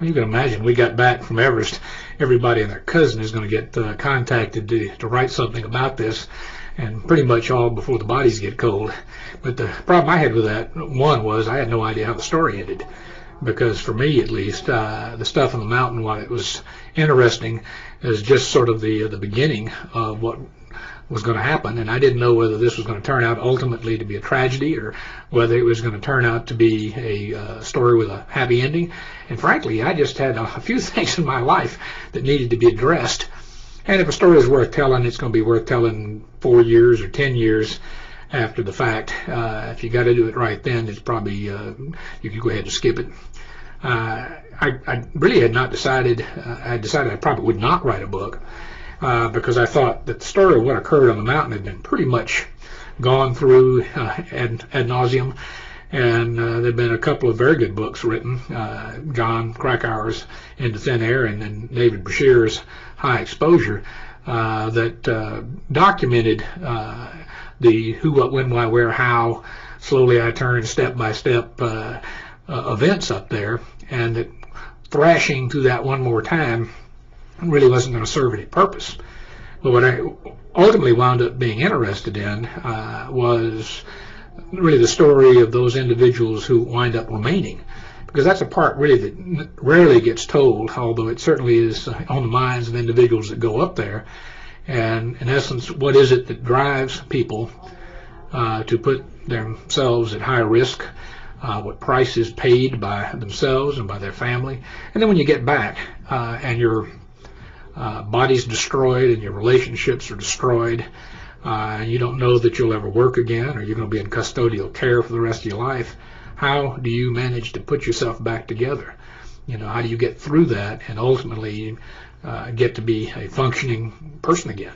You can imagine, we got back from Everest, everybody and their cousin is going to get contacted to write something about this, and pretty much all before the bodies get cold. But the problem I had with that, one, was I had no idea how the story ended. Because for me, at least, the stuff on the mountain, while it was interesting, is just sort of the beginning of what was going to happen, and I didn't know whether this was going to turn out ultimately to be a tragedy or whether it was going to turn out to be a story with a happy ending. And frankly, I just had a few things in my life that needed to be addressed. And if a story is worth telling, it's going to be worth telling 4 years or 10 years after the fact. If you got to do it right then, it's probably you can go ahead and skip it. I really had not decided. I decided I probably would not write a book. Because I thought that the story of what occurred on the mountain had been pretty much gone through ad nauseum, and there have been a couple of very good books written, John Krakauer's Into Thin Air and then David Brashear's High Exposure, that documented the who, what, when, why, where, how, slowly I turned, step by step events up there, and that thrashing through that one more time really wasn't going to serve any purpose. But what I ultimately wound up being interested in was really the story of those individuals who wind up remaining, because that's a part really that rarely gets told, although it certainly is on the minds of individuals that go up there. And in essence, what is it that drives people to put themselves at high risk? What price is paid by themselves and by their family? And then when you get back and your body's destroyed and your relationships are destroyed, and you don't know that you'll ever work again, or you're going to be in custodial care for the rest of your life, how do you manage to put yourself back together? You know, how do you get through that and ultimately get to be a functioning person again?